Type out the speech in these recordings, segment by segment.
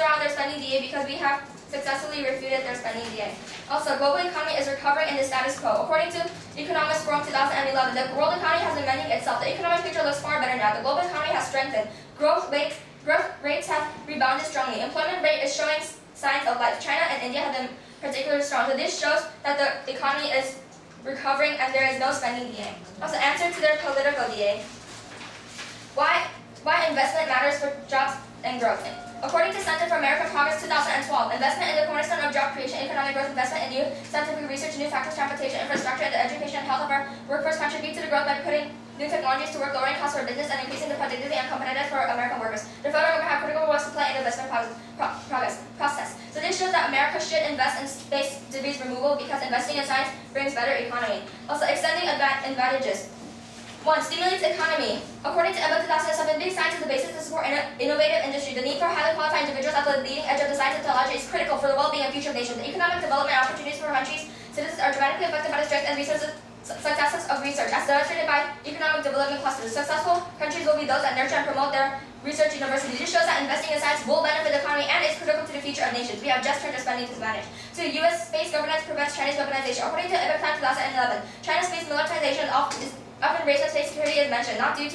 throw out their spending DA because we have successfully refuted their spending DA. Also, global economy is recovering in the status quo. According to Economics Forum 2011, the world economy has been mending itself. The economic picture looks far better now. The global economy has strengthened. Growth rates have rebounded strongly. Employment rate is showing signs of life. China and India have been particularly strong. So this shows that the economy is recovering and there is no spending DA. Also, answer to their political DA. Why investment matters for jobs and growth. According to Center for American Progress 2012, investment is the cornerstone of job creation, economic growth. Investment in new scientific research, new factors, transportation, infrastructure, and the education and health of our workforce contribute to the growth by putting new technologies to work, lowering costs for business, and increasing the productivity and competitiveness for American workers. The federal government have critical roles to play in the investment process. So this shows that America should invest in space debris removal because investing in science brings better economy. Also, extending advantages. 1. Stimulates economy. According to EBA 2007, big science is the basis to support innovative industry. The need for highly qualified individuals at the leading edge of the science and technology is critical for the well-being and future of nations. The economic development opportunities for countries' citizens are dramatically affected by the strength and successes of research, as demonstrated by economic development clusters. Successful countries will be those that nurture and promote their research universities. This shows that investing in science will benefit the economy and is critical to the future of nations. We have just turned our spending to advantage. 2. U.S. space governance prevents Chinese weaponization. According to EBA 2011, China's space militarization is often raised when space security is mentioned, not only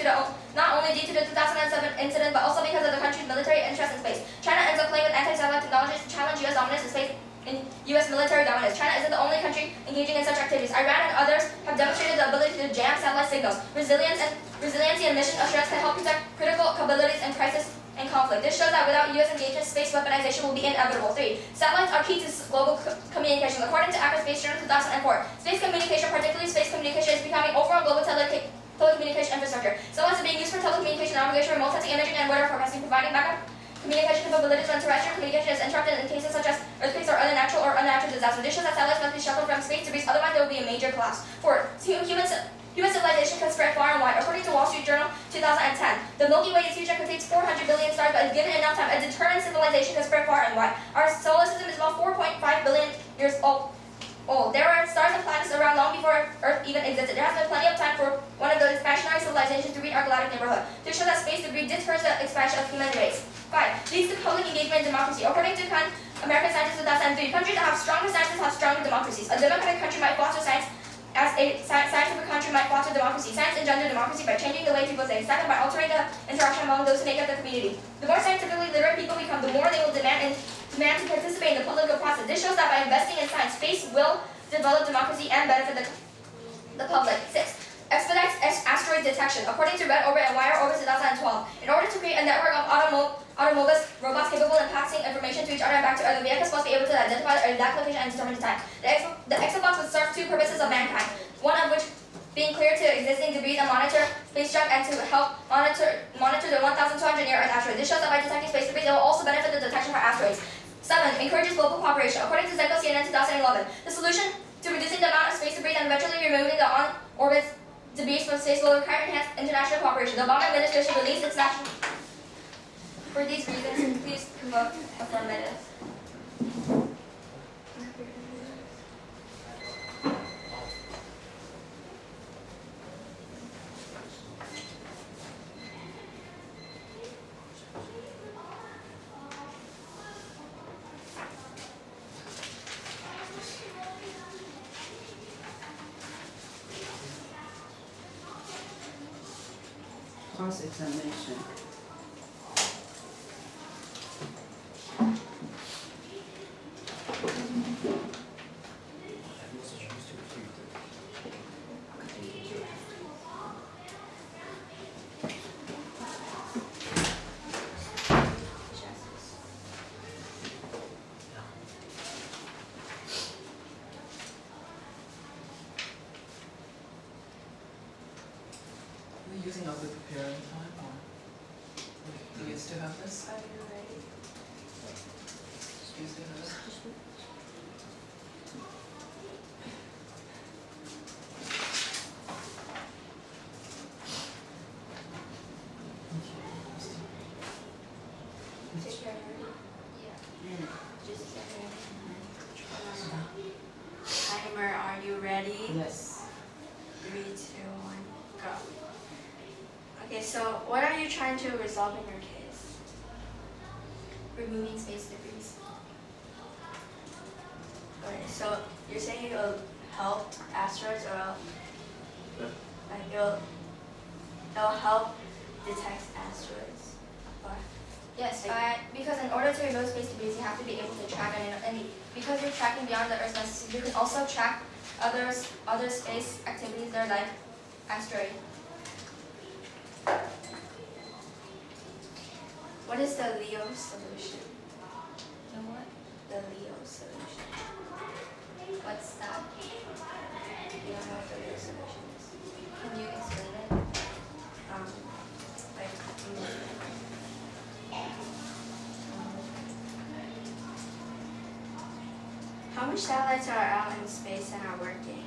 due to the 2007 incident, but also because of the country's military interest in space. China ends up playing with anti-satellite technologies to challenge U.S. dominance in space. In U.S. military dominance, China isn't the only country engaging in such activities. Iran and others have demonstrated the ability to jam satellite signals. Resiliency and mission assurance can help protect critical capabilities in crisis and conflict. This shows that without U.S. engagement, space weaponization will be inevitable. 3. Satellites are key to global communication. According to Accurate Space Journal 2004, space communication, particularly space communication, is becoming overall global telecommunication infrastructure. Satellites are being used for telecommunication, navigation, remote sensing, imaging, and weather forecasting, providing backup communication capabilities when terrestrial communication is interrupted in cases such as earthquakes or other natural disasters. This shows that satellites must be shuffled from space debris, otherwise there will be a major collapse. 4. Human civilization can spread far and wide. According to Wall Street Journal 2010, the Milky Way is huge and contains 400 billion stars, but if given enough time, a determined civilization can spread far and wide. Our solar system is about 4.5 billion years old. There are stars and planets around long before Earth even existed. There has been plenty of time for one of the expansionary civilizations to reach our galactic neighborhood. To show that space debris deters the expansion of human race. 5. Leads to public engagement and democracy. According to American Scientists 2003, countries that have stronger sciences have stronger democracies. A democratic country might foster science as a scientific country might foster democracy. Science engenders democracy by changing the way people think. Second, by altering the interaction among those who make up the community. The more scientifically literate people become, the more they will demand to participate in the political process. This shows that by investing in science, space will develop democracy and benefit the public. 6. Expedites asteroid detection. According to Red Orbit and Wire Orbit 2012, in order to create a network of autonomous robots capable of passing information to each other and back to Earth, the vehicles must be able to identify their exact location and determine the time. The exobots would serve 2 purposes of mankind, one of which being clear to existing debris and monitor space junk, and to help monitor the 1,200 near Earth asteroids. This shows that by detecting space debris, it will also benefit the detection for asteroids. 7. Encourages global cooperation. According to Zenko CNN 2011, the solution to reducing the amount of space debris and eventually removing the on-orbit debris from space will require enhanced international cooperation. The Obama administration released its national. For these reasons, please vote affirmative. Cross-examination. Using up the preparing time, or do you still have this? Are you ready? Do you still have this? Take care. Yeah. Just a second. Timer, are you ready? Yes. 3, 2, 1, go. Okay, so what are you trying to resolve in your case? removing space debris. Okay, so you're saying it'll help asteroids or like it'll help detect asteroids? Or Yes, Like- because in order to remove space debris, you have to be able to track it, and because you're tracking beyond the Earth's mass, you can also track other space activities that are like asteroid. what is the Leo solution? And what? The Leo solution. What's that? You don't know what the Leo solution is? Can you explain it? Like how much satellites are out in space and are working?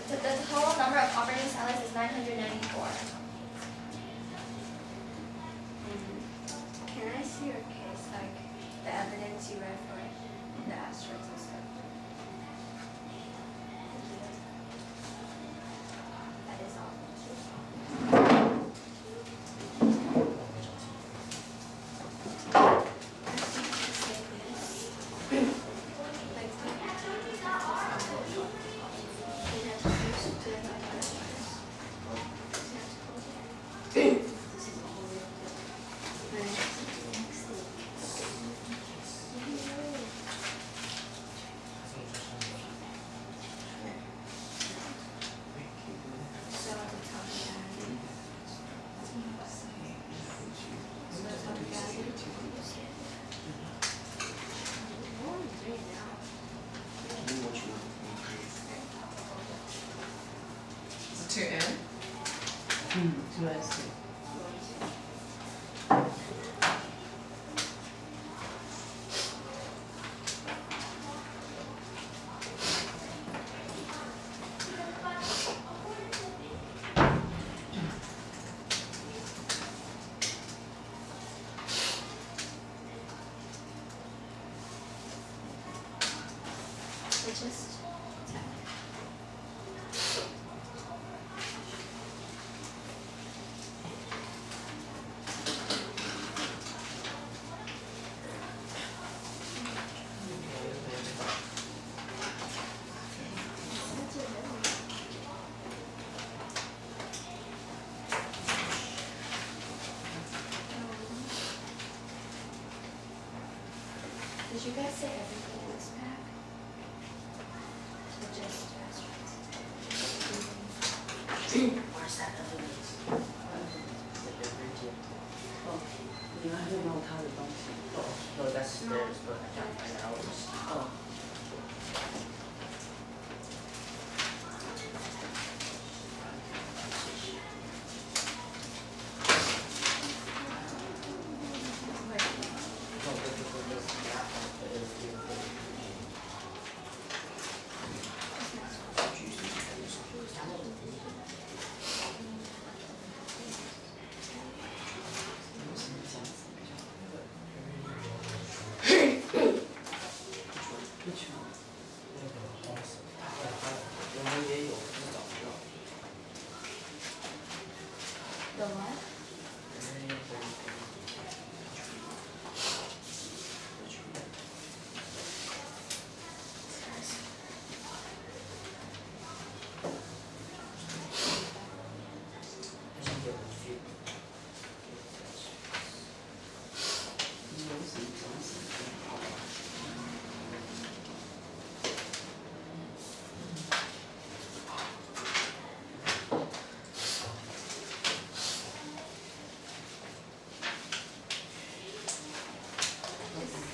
The total number of operating satellites is 994. Can I see your case, like the evidence you read for it, the asteroids and stuff? That is all. Is it 2N? 2S. Just did you guys say everything in this pack? Or just asteroids? Where's that evidence? 哦，你还会弄他的东西。 No, that's theirs, but I can't find ours. 哦。No, this map, but it'll be Which one? 那个红色，我们也有，只是找不到。 The what?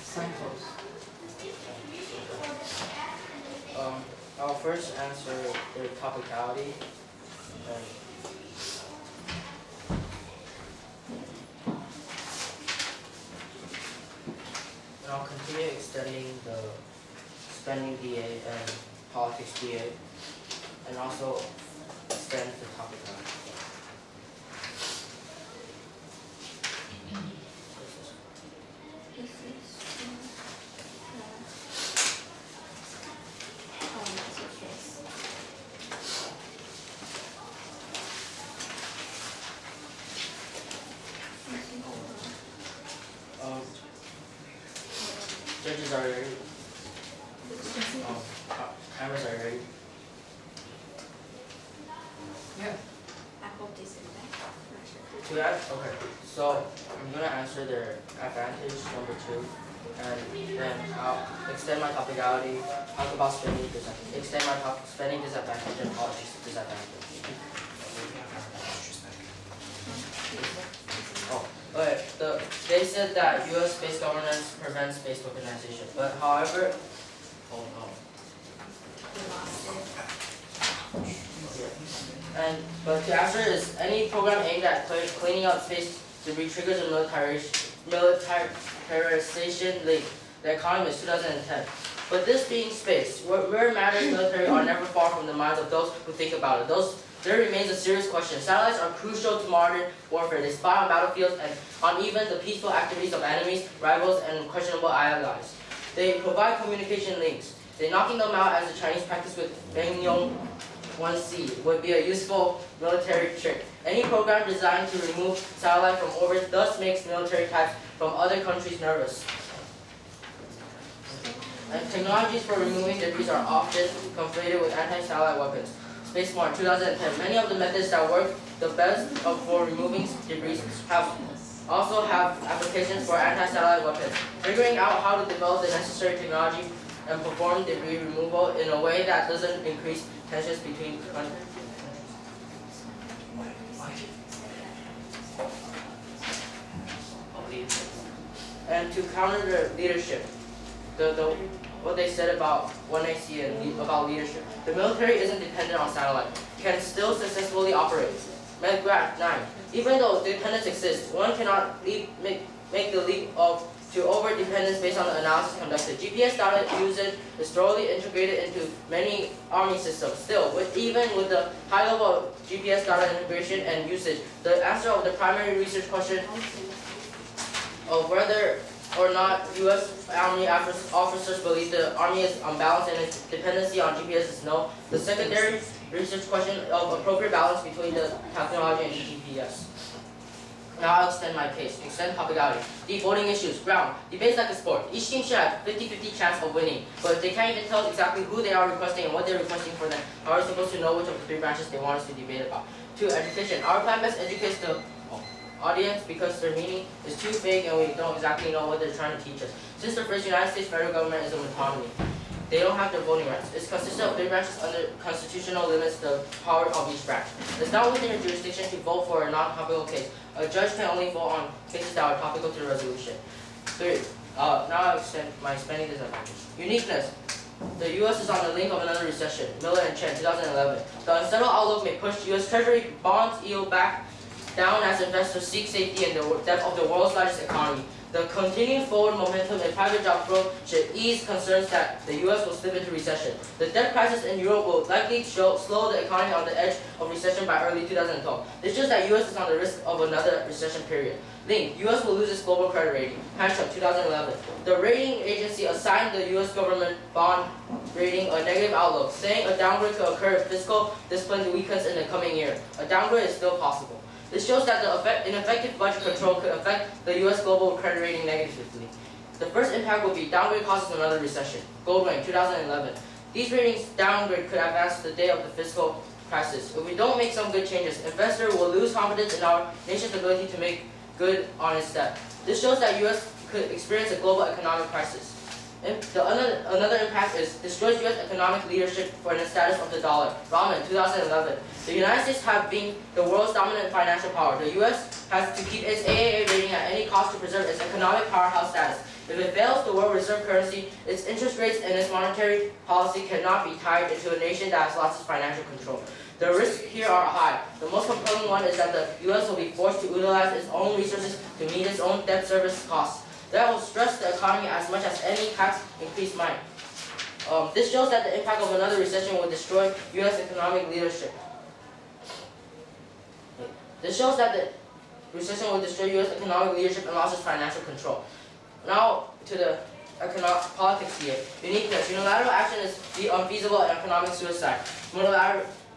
Samples. I'll first answer their topicality. And I'll continue studying the spending DA and politics DA, and also extend the topicality. This is this is your case. Speakers are ready. Cameras are ready. Yeah. I hope they said that. Not sure. To that, okay. So I'm gonna answer their advantage number 2, and then I'll extend my topicality, talk about spending disadvantage and politics disadvantage. Oh, okay. They said that U.S. space governance prevents space tokenization, but however, oh no. But to answer is any program aimed at cleaning up space debris triggers a militarization link. The economy is 2010. But this being space, where matters military are never far from the minds of those who think about it. There remains a serious question. Satellites are crucial to modern warfare. They spy on battlefields and on even the peaceful activities of enemies, rivals, and questionable allies. They provide communication links. Knocking them out, as the Chinese practice with Bengyong 1C, would be a useful military trick. Any program designed to remove satellite from orbit thus makes military types from other countries nervous. And technologies for removing debris are often conflated with anti-satellite weapons. SpaceSmart 2010. Many of the methods that work the best for removing debris also have applications for anti-satellite weapons. Figuring out how to develop the necessary technology and perform debris removal in a way that doesn't increase tensions between countries. And to counter the leadership, what they said about 1AC and about leadership. The military isn't dependent on satellite, can still successfully operate. Graph 9. Even though dependence exists, one cannot make the leap to over-dependence based on the analysis conducted. GPS data usage is thoroughly integrated into many army systems. Still, even with the high level of GPS data integration and usage, the answer of the primary research question of whether or not U.S. Army officers believe the Army is unbalanced and its dependency on GPS is no. The secondary research question of appropriate balance between the technology and GPS. Now I'll extend my case. Extend topicality. Deep voting issues. Ground. Debates like a sport. Each team should have 50-50 chance of winning. But if they can't even tell us exactly who they are requesting and what they're requesting for them, how are we supposed to know which of the 3 branches they want us to debate about? 2. Education. Our plan best educates the audience because their meaning is too vague and we don't exactly know what they're trying to teach us. Since the first United States federal government is an autonomy, they don't have their voting rights. It's consistent of 3 branches under constitutional limits the power of each branch. It's not within your jurisdiction to vote for a non-topical case. A judge can only vote on cases that are topical to the resolution. 3. Now I'll extend my spending disadvantage. Uniqueness. The U.S. is on the link of another recession. Miller and Chen, 2011. The unsettled outlook may push U.S. Treasury bonds yield back down as investors seek safety in the depth of the world's largest economy. The continued forward momentum in private job growth should ease concerns that the U.S. will slip into recession. The debt crisis in Europe will likely slow the economy on the edge of recession by early 2012. This shows that U.S. is on the risk of another recession period. Link, U.S. will lose its global credit rating. Hanchuk, 2011. The rating agency assigned the U.S. government bond rating a negative outlook, saying a downgrade could occur if fiscal discipline weakens in the coming year. A downgrade is still possible. This shows that the ineffective budget control could affect the U.S. global credit rating negatively. The first impact will be downgrade causes another recession. Goldwing, 2011. These ratings downgrade could advance the day of the fiscal crisis. If we don't make some good changes, investors will lose confidence in our nation's ability to make good on its debt. This shows that U.S. could experience a global economic crisis. Another impact is destroys U.S. economic leadership for the status of the dollar. Rahman, 2011. The United States have been the world's dominant financial power. The U.S. has to keep its AAA rating at any cost to preserve its economic powerhouse status. If it fails, the world reserve currency, its interest rates, and its monetary policy cannot be tied into a nation that has lost its financial control. The risks here are high. The most compelling one is that the U.S. will be forced to utilize its own resources to meet its own debt service costs. That will stress the economy as much as any tax increase might. This shows that the impact of another recession will destroy U.S. economic leadership. This shows that the recession will destroy U.S. economic leadership and lose its financial control. Now to the politics here. Uniqueness. Unilateral action is unfeasible and economic suicide.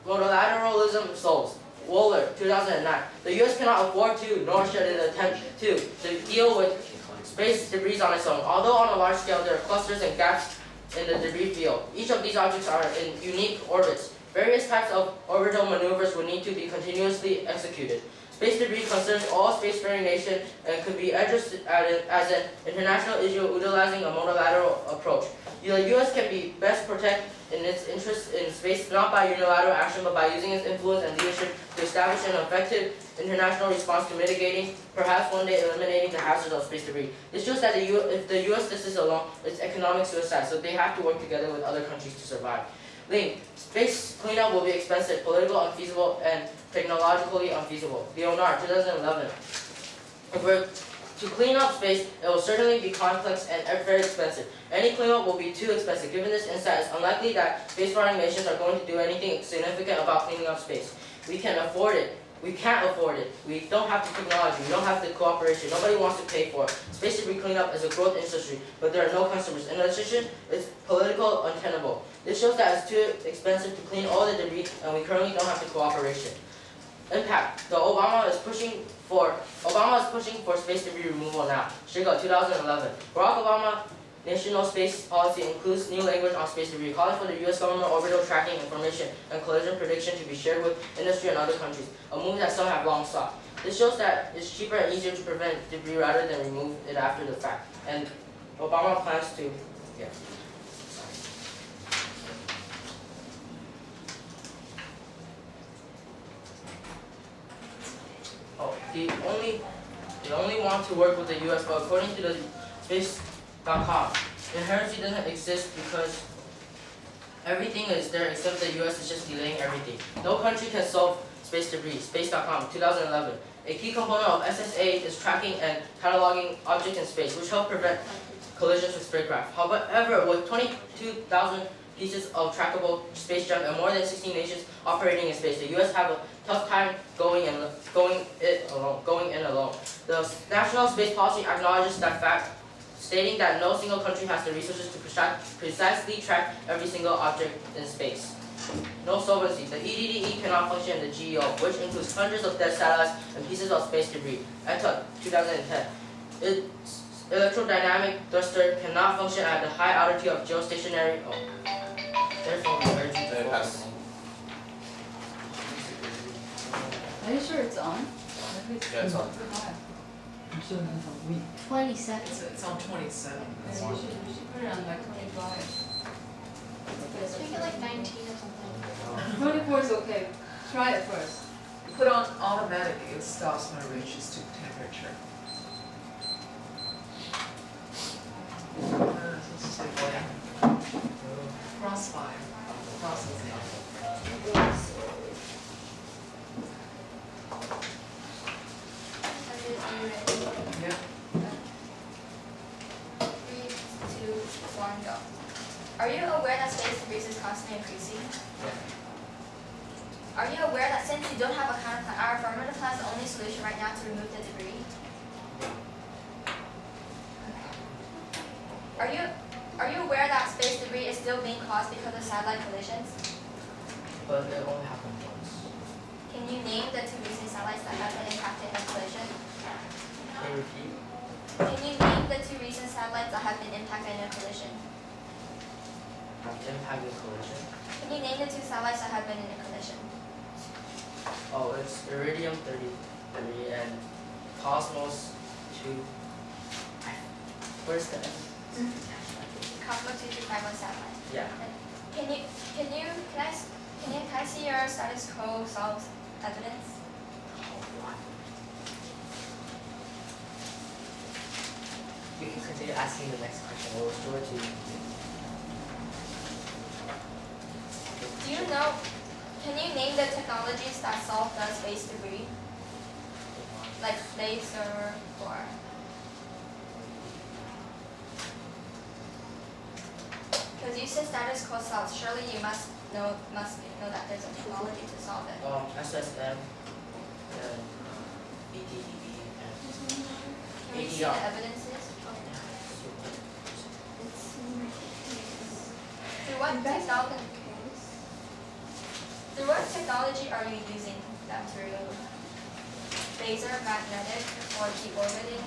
Multilateralism solves. Wohler, 2009. The U.S. cannot afford to, nor should it attempt to deal with space debris on its own. Although on a large scale there are clusters and gaps in the debris field, each of these objects are in unique orbits. Various types of orbital maneuvers would need to be continuously executed. Space debris concerns all spacefaring nations and could be addressed as an international issue utilizing a multilateral approach. The U.S. can be best protect in its interests in space not by unilateral action but by using its influence and leadership to establish an effective international response to mitigating, perhaps one day eliminating the hazards of space debris. This shows that if the U.S. does this alone, it's economic suicide, so they have to work together with other countries to survive. Link. Space cleanup will be expensive, political unfeasible, and technologically unfeasible. Leonard, 2011. If we're to clean up space, it will certainly be complex and very expensive. Any cleanup will be too expensive. Given this insight, it's unlikely that spacefaring nations are going to do anything significant about cleaning up space. We can afford it. We can't afford it. We don't have the technology. We don't have the cooperation. Nobody wants to pay for it. Space debris cleanup is a growth industry, but there are no customers. In addition, it's political untenable. This shows that it's too expensive to clean all the debris, and we currently don't have the cooperation. Impact. Obama is pushing for space debris removal now. Chicago, 2011. Barack Obama national space policy includes new language on space debris, calling for the U.S. government orbital tracking information and collision prediction to be shared with industry and other countries, a move that some have long sought. This shows that it's cheaper and easier to prevent debris rather than remove it after the fact. And Obama plans to, yeah. Oh, they only want to work with the U.S., but according to the space.com, inherency doesn't exist because everything is there except the U.S. is just delaying everything. No country can solve space debris. Space.com, 2011. A key component of SSA is tracking and cataloging objects in space, which help prevent collisions with spacecraft. However, with 22,000 pieces of trackable space junk and more than 16 nations operating in space, the U.S. have a tough time going in alone. The National Space Policy acknowledges that fact, stating that no single country has the resources to precisely track every single object in space. No solvency. The EDDE cannot function in the GEO, which includes hundreds of dead satellites and pieces of space debris. ETA, 2010. Its electrodynamic thruster cannot function at the high altitude of geostationary. Therefore, we urge you to focus. Are you sure it's on? Yeah, it's on. I'm sure it's on week. 27. It's on 27. We should put it on like 25. Let's make it like 19 or something. 24 is okay. Try it first. Put on automatic, it stops when it reaches to temperature. Let's see what. Crossfire. Processing. Yeah. 3, 2, 1, go. Are you aware that space debris is constantly increasing? Are you aware that since you don't have a counterplan, our affirmative plan is the only solution right now to remove the debris? Are you aware that space debris is still being caused because of satellite collisions? But it only happened once. Can you name the 2 recent satellites that have been impacted in a collision? Can you repeat? Can you name the 2 recent satellites that have been impacted in a collision? Impacted collision. Can you name the 2 satellites that have been in a collision? Oh, it's Iridium 33 and Cosmos 2. Where's the N? Cosmos 2251 satellite. Yeah. Can I see your status quo solves evidence? You can continue asking the next question. We'll restore it to you. Do you know? Can you name the technologies that solve the space debris? Like laser or? Because you said status quo solves. Surely you must know that there's a technology to solve it. SSM, EDDE, and Can we see the ADR. evidences? Through what technology are you using that to remove? Laser, magnetic, or deorbiting?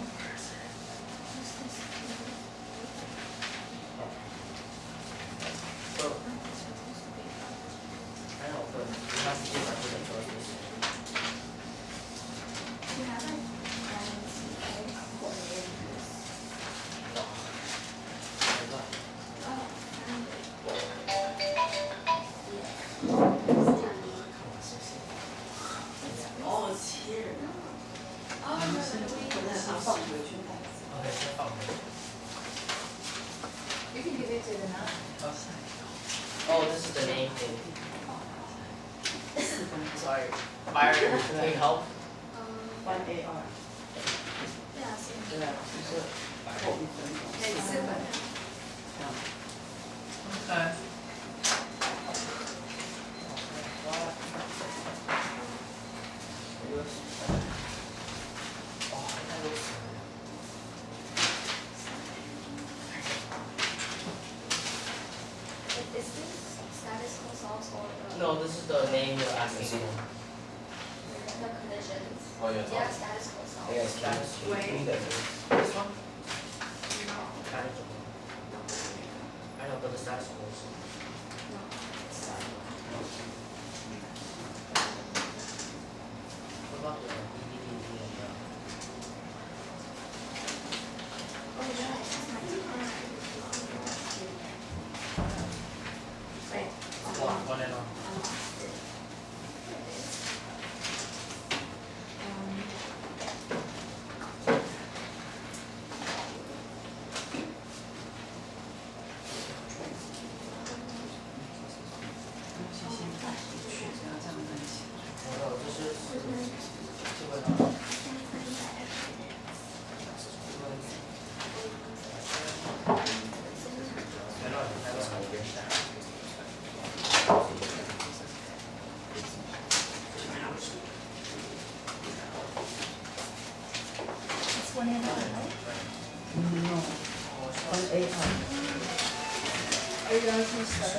sorry. Byron, can you help? 1 AR。 yeah, so 对啊，就是后1分钟。每次本。这样。 Okay. Is this status quo solves or the No, this is the name you're asking for. the conditions? Oh, yeah. Yeah, status quo solves. Hey guys, Status can you read that? This one? No, Manageable. I know, but the status quo is. no, it's What about the BBDD and the? Oh yeah, it's my turn. Wait, One and on. I lost it. There it is.没有，这个呢？It's 1 and 1, right? No. 1 AR。 Are you going to start?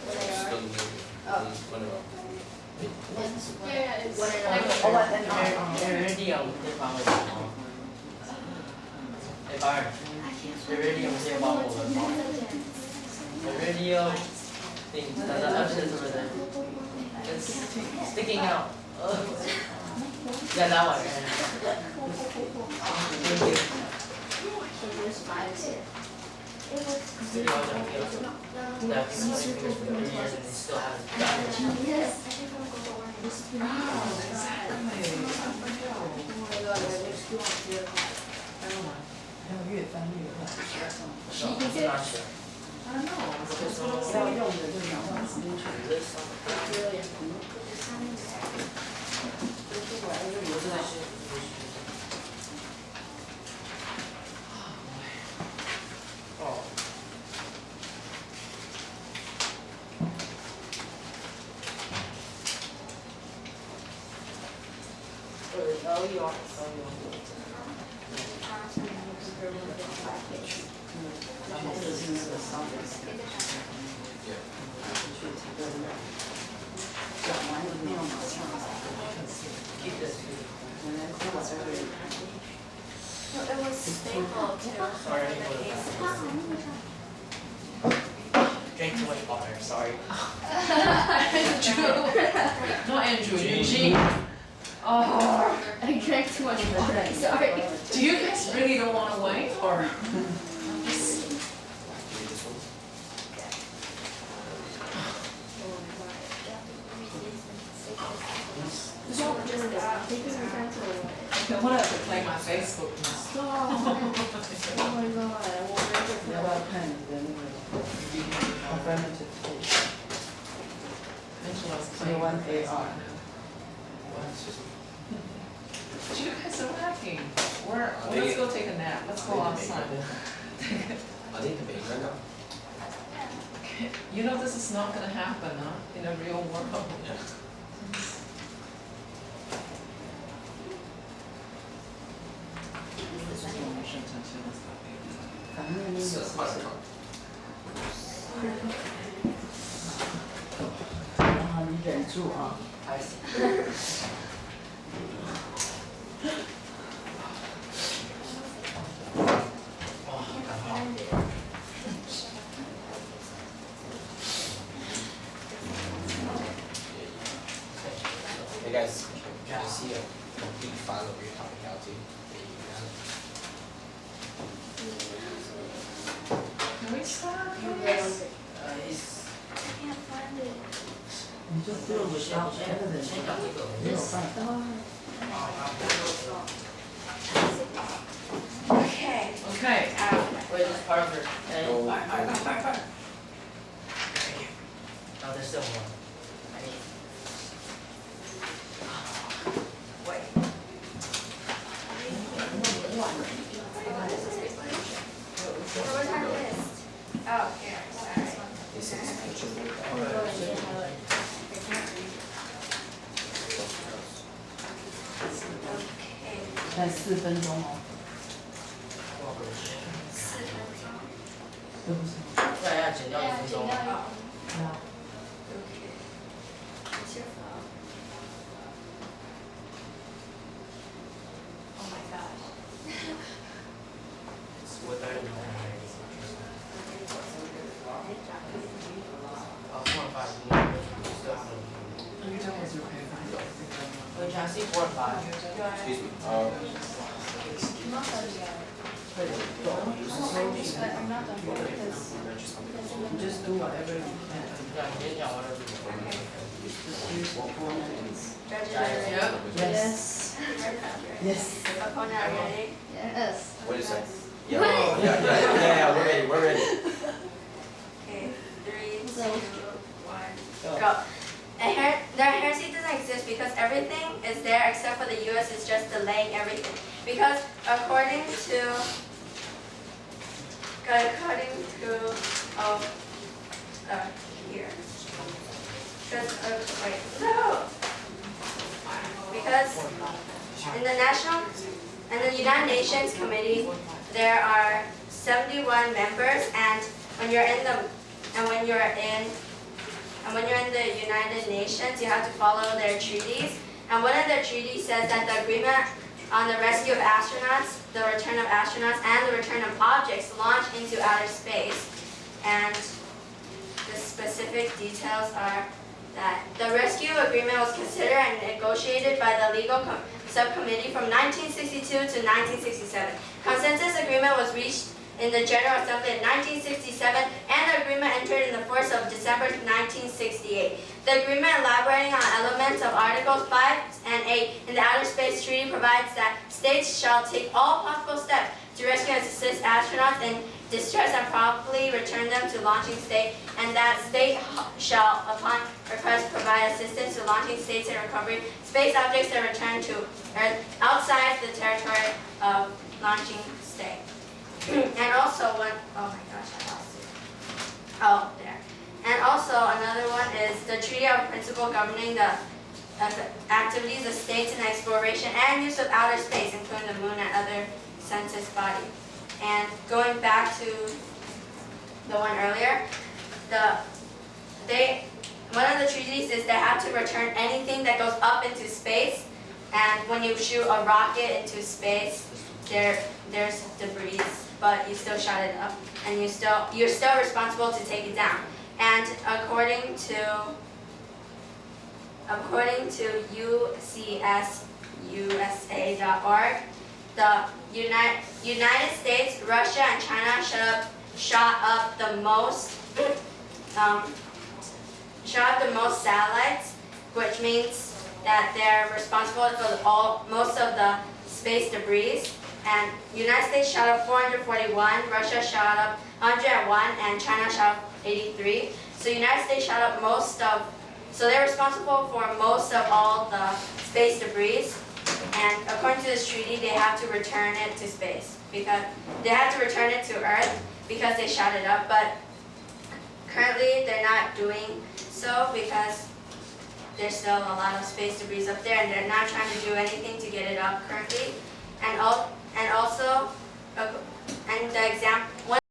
What they are? Yeah, it's 1 and 1. 哦，1 AR。 Iridium 这方面的吗？哎，Byron， Iridium 这帮我们吗？Iridium thing，它的二是不是 ？It's sticking out. Yeah, that one. Thank you. So there's 5 here. Video on the field. That fingers for 3 years and they still haven't gotten it. Yes. I think I'm going to go on this. Oh, exactly. 还有越翻越快。是哪学？ I don't know，要用的就拿到直接去。 This one. 不是那些，不是。哦。这是那个烧的。讲完一定要马上。 Keep this. 原来是我在这里。 No, it was stapled to Sorry, the what cases. Drank too much water, sorry. Andrew. Not Andrew, Eugene. Oh, I drank too much water. Sorry. do you guys really don't want to wait or? I'm gonna have to play my Facebook now. Oh my god, I won't drink it 你要不要看你的那个 affirmative case？ Angela was 是 playing 1 my AR。 You guys are lacking. Let's go take a nap. Let's go outside. Are they debating right now? You know this is not gonna happen, huh? In a real world. Yeah.反正那个是是快点看。啊，你忍住啊。 I see. Hey guys, can I see a complete file of your topic out too? Can we start, You please? It's. I can't find it. 你就 deal without evidence，没有办法。 Okay. Okay. Wait, this part of it. No. No, there's still more. I need. 才4分钟哦， 4分钟。对不是？要减掉1分钟。对啊。 Okay. What's your phone? Oh my gosh. What time? 4 and 5. You tell us your favorite. Wait, can I see 4 and 5? Excuse me. I'm not done because just do whatever you can. Yeah, 你先讲完了。 Just use what formulas. Ready? Yes. Yes. Opponent, are you ready? Yes. Wait a second. Yeah, yeah, we're ready, we're ready. Okay, 3, 2, So- 1, go. The heresy doesn't exist because everything is there except for the US is just delaying everything. Because according to here. Because wait, no. Because in the United Nations Committee there are 71 members, and when you're in the United Nations, you have to follow their treaties. And one of their treaties says that the agreement on the rescue of astronauts, the return of astronauts, and the return of objects launched into outer space. And the specific details are that the rescue agreement was considered and negotiated by the legal subcommittee from 1962 to 1967. Consensus agreement was reached in the General Assembly in 1967, and the agreement entered in the force of December 1968. The agreement elaborating on elements of Articles 5 and 8 in the Outer Space Treaty provides that states shall take all possible steps to rescue and assist astronauts in distress and promptly return them to launching state, and that state shall, upon request, provide assistance to launching states in recovery space objects that return to Earth outside the territory of launching state. And also oh my gosh, I lost it. Oh, there. And also another one is the Treaty of Principle governing the activities of states in exploration and use of outer space, including the moon and other census body. And going back to the one earlier, one of the treaties is they have to return anything that goes up into space, and when you shoot a rocket into space, there's debris, but you still shot it up, and you're still responsible to take it down. And according to UCSUSA.org, the United States, Russia, and China shot up the most satellites, which means that they're responsible for most of the space debris. And United States shot up 441, Russia shot up 101, and China shot up 83. So United States shot up so they're responsible for most of all the space debris. And according to this treaty, they have to return it to space, because they have to return it to Earth because they shot it up. But currently they're not doing so because there's still a lot of space debris up there, and they're not trying to do anything to get it up currently. And the example.